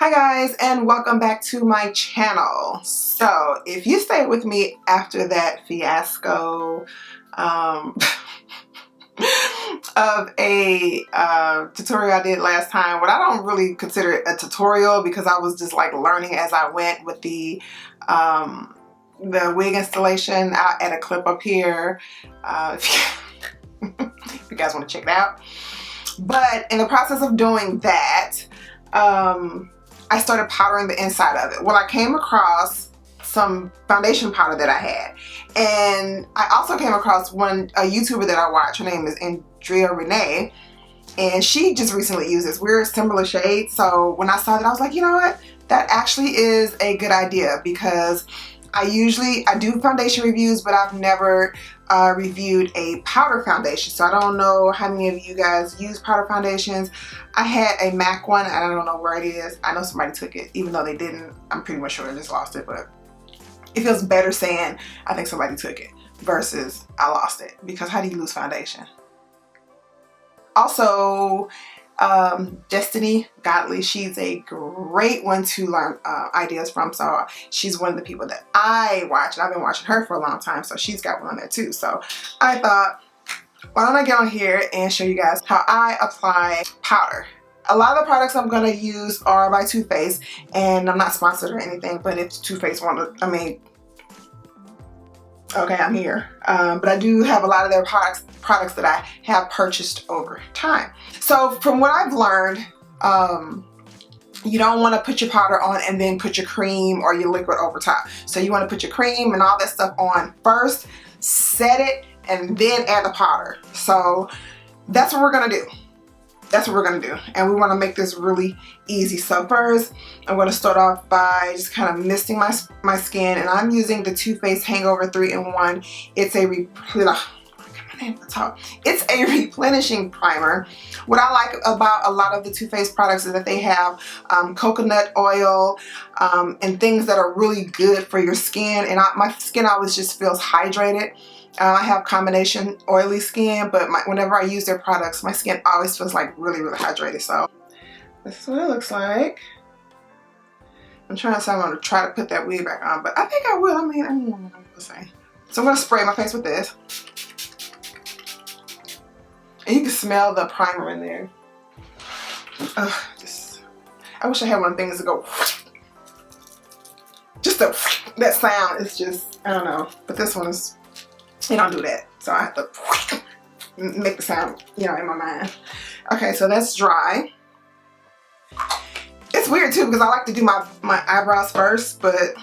Hi guys, and welcome back to my channel. So if you stayed with me after that fiasco of a tutorial I did last time, what I don't really consider it a tutorial because I was just like learning as I went with the wig installation. I'll add a clip up here if you guys want to check it out. But in the process of doing that, I started powdering the inside of it. Well, I came across some foundation powder that I had, and I also came across a YouTuber that I watch. Her name is Andrea Renee, and she just recently used this. We're a similar shade, so when I saw that, I was like, you know what? That actually is a good idea because I do foundation reviews, but I've never reviewed a powder foundation. So I don't know how many of you guys use powder foundations. I had a MAC one. I don't know where it is. I know somebody took it, even though they didn't. I'm pretty much sure I just lost it, but it feels better saying I think somebody took it versus I lost it, because how do you lose foundation? Also, Destiny Godly, she's a great one to learn ideas from. So she's one of the people that I watch, and I've been watching her for a long time, so she's got one on there too. So I thought, why don't I get on here and show you guys how I apply powder. A lot of the products I'm going to use are by Too Faced, and I'm not sponsored or anything, but if Too Faced want to, okay, I'm here. But I do have a lot of their products that I have purchased over time. So from what I've learned, you don't want to put your powder on and then put your cream or your liquid over top. So you want to put your cream and all that stuff on first, set it, and then add the powder. So that's what we're going to do. That's what we're going to do. And we want to make this really easy. So first, I'm going to start off by just kind of misting my skin. And I'm using the Too Faced Hangover 3-in-1. It's a replenishing primer. What I like about a lot of the Too Faced products is that they have coconut oil and things that are really good for your skin. And my skin always just feels hydrated. I have combination oily skin, but whenever I use their products, my skin always feels like really, really hydrated. So this is what it looks like. I'm trying to say I'm going to try to put that wig back on, but I think I will. I don't know what I'm saying. So I'm going to spray my face with this. And you can smell the primer in there. I wish I had one of the things to go. Just that sound is just, I don't know. But this one is, you don't do that. So I have to make the sound, in my mind. Okay, so that's dry. It's weird too because I like to do my eyebrows first, but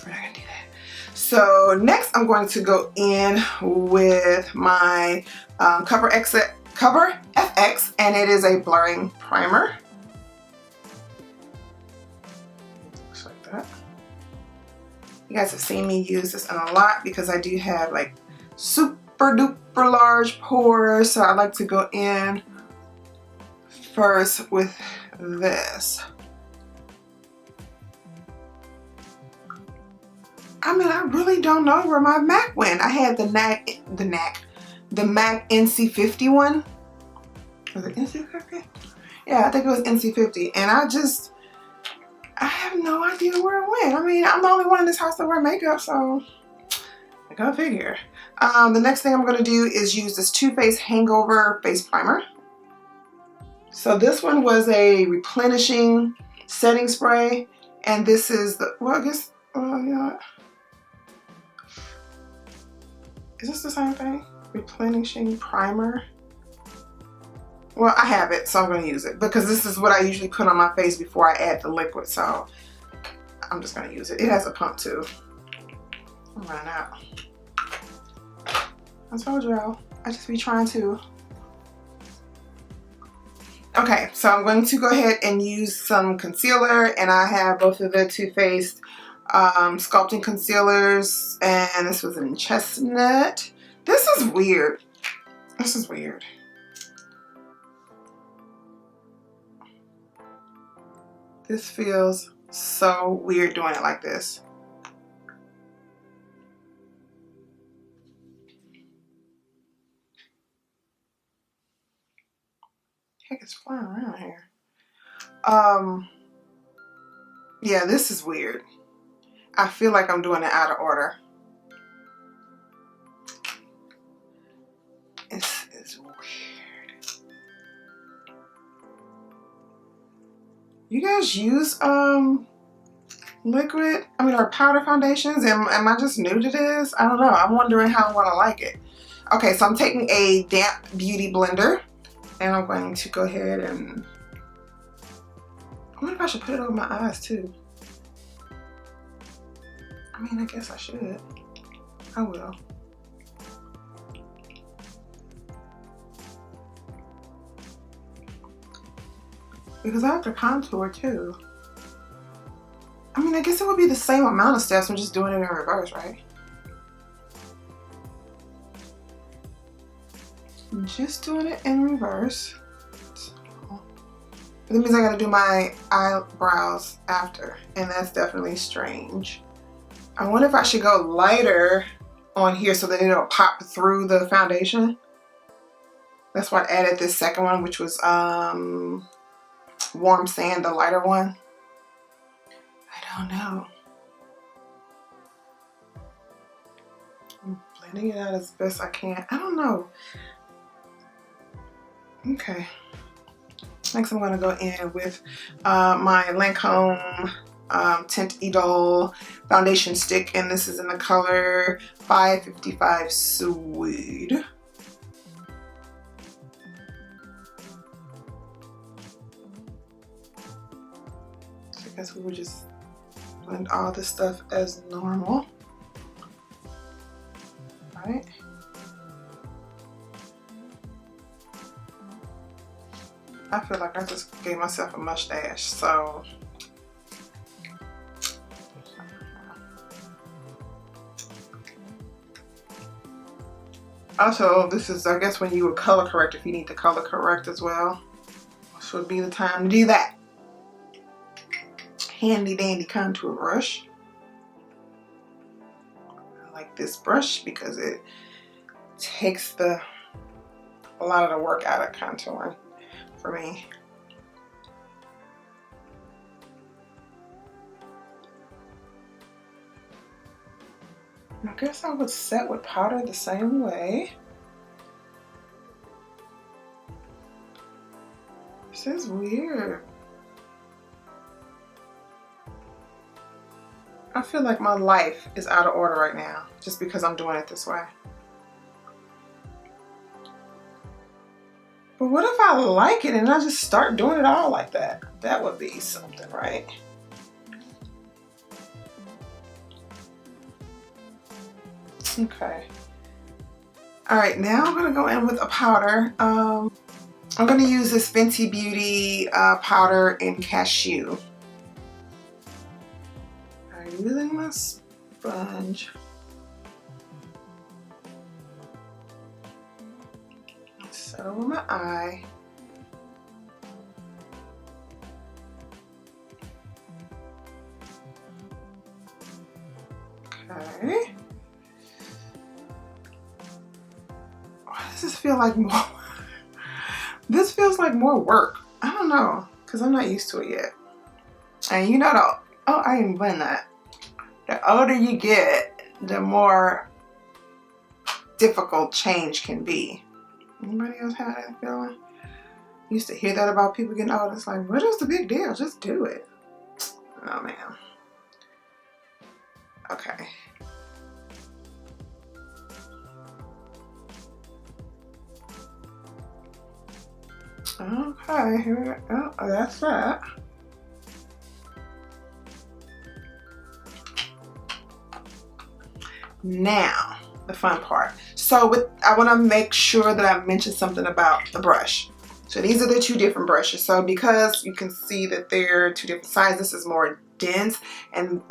we're not gonna do that. So next I'm going to go in with my Cover FX, and it is a blurring primer. Just like that. You guys have seen me use this a lot because I do have like super duper large pores, so I like to go in first with this. I really don't know where my MAC went. I had the MAC NC50 one. Was it NC50? Yeah, I think it was NC50, and I have no idea where it went. I'm the only one in this house that wear makeup, so I gotta figure. The next thing I'm gonna do is use this Too Faced Hangover Face Primer. So this one was a replenishing setting spray, and this is the, is this the same thing? Replenishing primer. Well, I have it, so I'm going to use it because this is what I usually put on my face before I add the liquid, so I'm just going to use it. It has a pump too. I'm running out. I told y'all, I just be trying to. Okay, so I'm going to go ahead and use some concealer, and I have both of the Too Faced sculpting concealers, and this was in Chestnut. This is weird. This is weird. This feels so weird doing it like this. Heck, it's flying around here. Yeah, this is weird. I feel like I'm doing it out of order. It's weird. You guys use liquid, or powder foundations? Am I just new to this? I don't know. I'm wondering how I'm gonna like it. Okay, so I'm taking a damp beauty blender and I'm going to go ahead and, I wonder if I should put it over my eyes too. I guess I should. I will. Because I have to contour too. I guess it would be the same amount of steps. I'm just doing it in reverse, right? I'm just doing it in reverse. So, that means I gotta do my eyebrows after, and that's definitely strange. I wonder if I should go lighter on here so that it'll pop through the foundation. That's why I added this second one, which was Warm Sand, the lighter one. I don't know. I'm blending it out as best I can. I don't know. Okay. Next, I'm going to go in with my Lancome Tint Idol foundation stick, and this is in the color 555 Suede. So I guess we would just blend all this stuff as normal. Right? I feel like I just gave myself a mustache, so also this is, I guess, when you would color correct, if you need to color correct as well. This would be the time to do that. Handy dandy contour brush. I like this brush because it takes a lot of the work out of contouring for me. I guess I would set with powder the same way. This is weird. I feel like my life is out of order right now just because I'm doing it this way. But what if I like it and I just start doing it all like that? That would be something, right? Okay. All right, now I'm gonna go in with a powder. I'm gonna use this Fenty Beauty powder in Cashew. I'm using my sponge. Set over my eye. Okay. Does this feel like more? This feels like more work. I don't know, because I'm not used to it yet. And you know, I didn't blend that. The older you get, the more difficult change can be. Anybody else have that feeling? Used to hear that about people getting old. It's like, what is the big deal? Just do it. Oh man. Okay. Okay, here we go. Oh, that's that. Now, the fun part. So I want to make sure that I mention something about the brush. So these are the two different brushes. So because you can see that they're two different sizes, this is more dense. And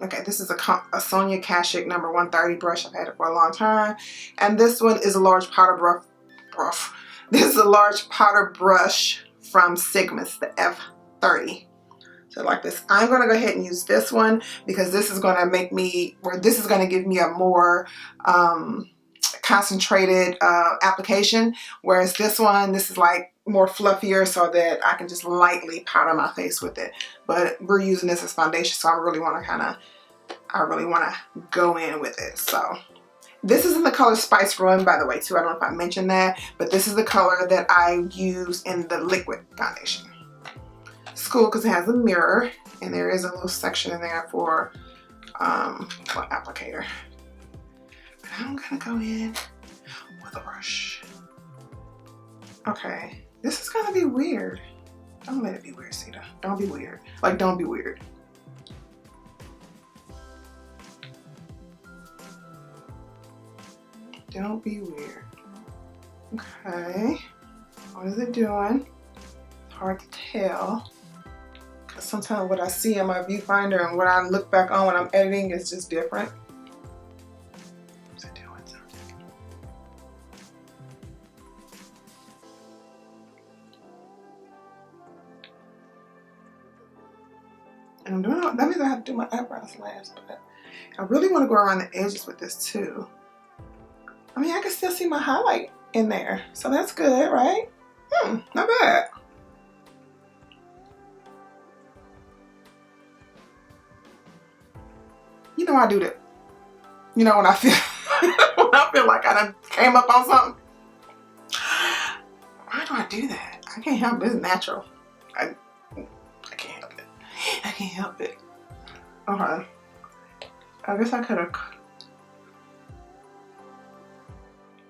okay, this is a Sonia Kashuk number 130 brush. I've had it for a long time. And this one is a large powder brush. This is a large powder brush from Sigma's, the F30. So like this, I'm going to go ahead and use this one because this is going to make me, this is going to give me a more concentrated application. Whereas this one, this is like, more fluffier so that I can just lightly powder my face with it. But we're using this as foundation, so I really want to go in with it. So this is in the color Spice Run, by the way, too. I don't know if I mentioned that, but this is the color that I use in the liquid foundation. It's cool because it has a mirror, and there is a little section in there for applicator. But I'm gonna go in with a brush. Okay, this is gonna be weird. Don't let it be weird, Sita. Don't be weird. Like, don't be weird. Don't be weird. Okay, what is it doing? It's hard to tell. Because sometimes what I see on my viewfinder and what I look back on when I'm editing is just different. Is it doing something? And I'm doing, that means I have to do my eyebrows last, but I really want to go around the edges with this too. I mean, I can still see my highlight in there, so that's good, right? Not bad. You know I do that. You know when I feel when I feel like I done came up on something. Why do I do that? I can't help it. It's natural. I can't help it. I can't help it. Okay. I guess I could have.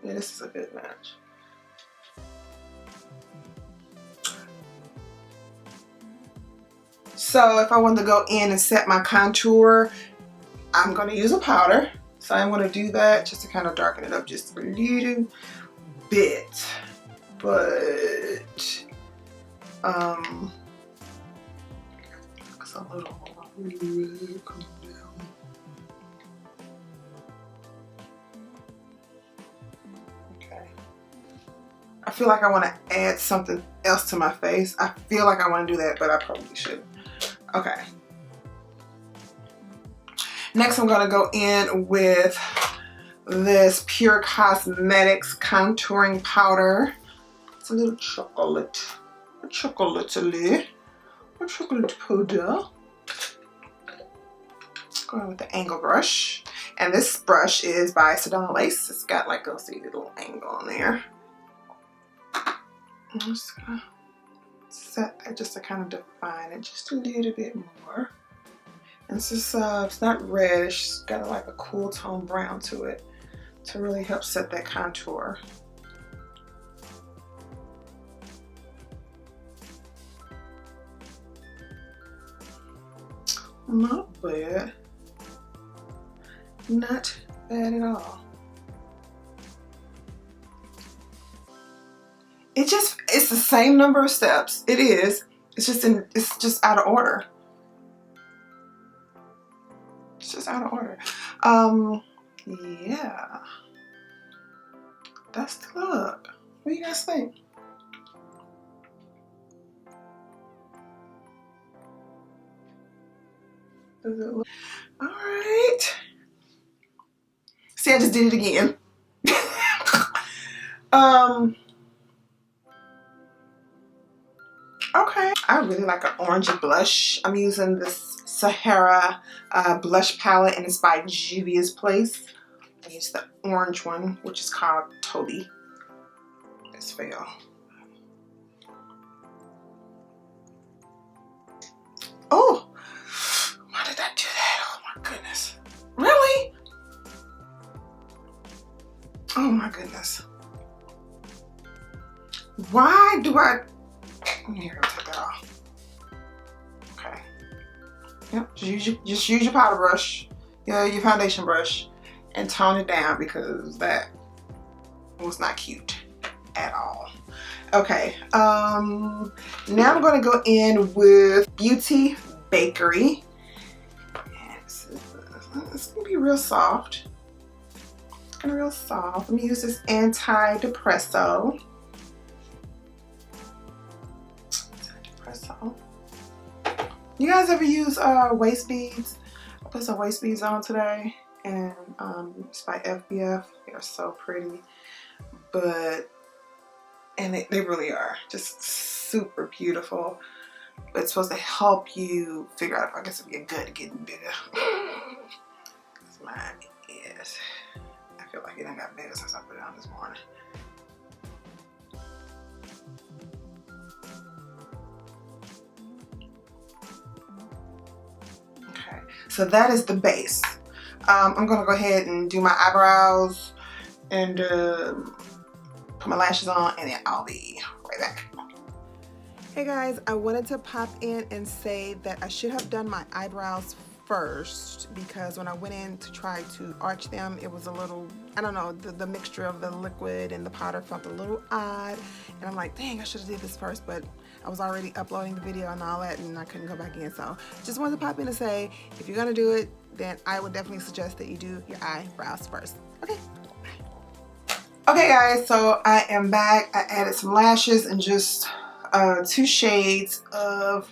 Yeah, this is a good match. So if I want to go in and set my contour, I'm going to use a powder. So I'm going to do that just to kind of darken it up just a little bit. But it's a little come down. I feel like I want to add something else to my face. I feel like I want to do that, but I probably shouldn't. Okay. Next, I'm going to go in with this Pure Cosmetics contouring powder. It's a little chocolate powder. Going with the angle brush. And this brush is by Sedona Lace. It's got like a little angle on there. I'm just gonna set that just to kind of define it just a little bit more. And it's just, it's not reddish, it's got like a cool tone brown to it to really help set that contour. Not bad. Not bad at all. It's the same number of steps. It is. It's just out of order. It's just out of order. Yeah. That's the look. What do you guys think? Does it look? All right. See, I just did it again. Okay. I really like an orangey blush. I'm using this Sahara blush palette, and it's by Juvia's Place. I use the orange one, which is called Toby. This fail. Oh, why did I do that? Oh my goodness. Really? Oh my goodness. Why do I? Here, I'll take that off. Okay. Yep. Just use your powder brush, your foundation brush, and tone it down because that was not cute at all. Okay. Now I'm going to go in with Beauty Bakery. It's gonna be real soft. It's gonna be real soft. Let me use this anti-depresso. You guys ever use waist beads? I put some waist beads on today, and it's by FBF. They're so pretty, but And they really are just super beautiful. But it's supposed to help you figure out if I guess it'd be good getting bigger. Mine is. I feel like it done got bigger since I put it on this morning. Okay, so that is the base. I'm gonna go ahead and do my eyebrows and put my lashes on, and then I'll be right back. Hey guys, I wanted to pop in and say that I should have done my eyebrows first, because when I went in to try to arch them, it was a little, I don't know, the mixture of the liquid and the powder felt a little odd, and I'm like, dang, I should have did this first, but I was already uploading the video and all that, and I couldn't go back in. So just wanted to pop in and say, if you're gonna do it, then I would definitely suggest that you do your eyebrows first. Okay. Okay guys, so I am back. I added some lashes and just 2 shades of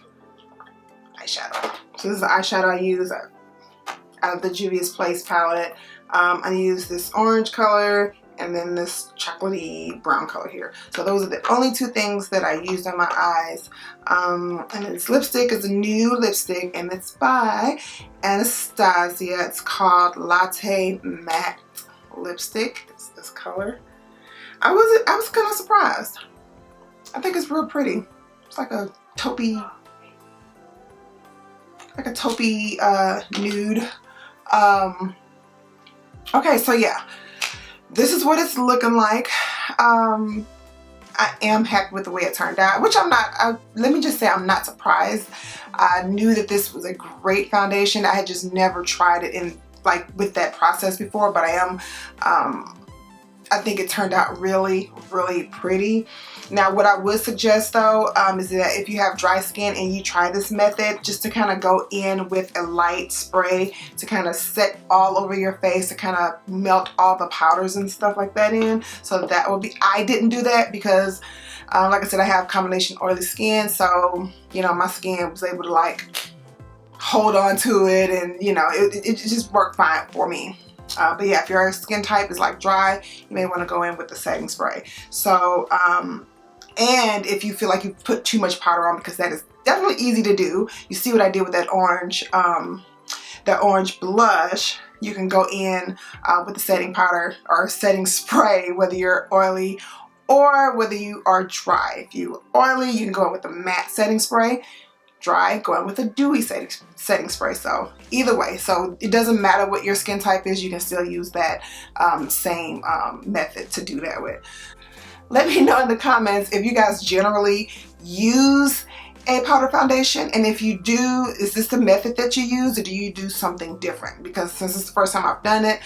eyeshadow. So this is the eyeshadow I use out of the Juvia's Place palette. I use this orange color and then this chocolatey brown color here. So those are the only 2 things that I used on my eyes. And this lipstick is a new lipstick, and it's by Anastasia. It's called Latte Matte Lipstick. It's this color. I was kind of surprised. I think it's real pretty. It's like a taupey nude. Okay, so yeah, this is what it's looking like. I am happy with the way it turned out, which I'm not. Let me just say I'm not surprised. I knew that this was a great foundation. I had just never tried it in with that process before, but I think it turned out really, really pretty. Now, what I would suggest though is that if you have dry skin and you try this method, just to kind of go in with a light spray to kind of set all over your face, to kind of melt all the powders and stuff like that in. So that would be, I didn't do that because like I said, I have combination oily skin, so you know, my skin was able to hold on to it, and you know, it just worked fine for me. But yeah, if your skin type is dry, you may want to go in with the setting spray. So, and if you feel like you put too much powder on, because that is definitely easy to do. You see what I did with that orange blush. You can go in with the setting powder or setting spray, whether you're oily or whether you are dry. If you're oily, you can go in with the matte setting spray. Dry, go in with a dewy setting spray. So either way, so it doesn't matter what your skin type is, you can still use that same method to do that with. Let me know in the comments if you guys generally use a powder foundation, and if you do, is this the method that you use, or do you do something different? Because since it's the first time I've done it,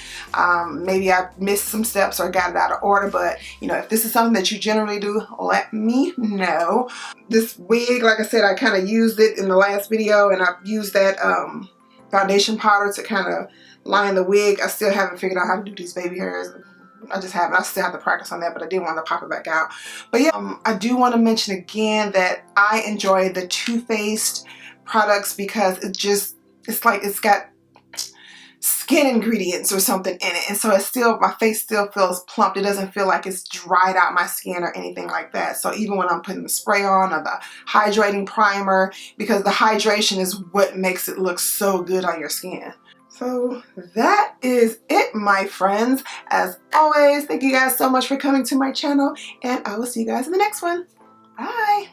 maybe I missed some steps or got it out of order. But you know, if this is something that you generally do, let me know. This wig, like I said, I kind of used it in the last video, and I've used that foundation powder to kind of line the wig. I still haven't figured out how to do these baby hairs. I just haven't. I still have to practice on that, but I did want to pop it back out. But yeah, I do want to mention again that I enjoy the Too Faced products because it's like it's got skin ingredients or something in it, and so it's still, my face still feels plump. It doesn't feel like it's dried out my skin or anything like that. So even when I'm putting the spray on or the hydrating primer, because the hydration is what makes it look so good on your skin. So that is it, my friends. As always, thank you guys so much for coming to my channel, and I will see you guys in the next one. Bye.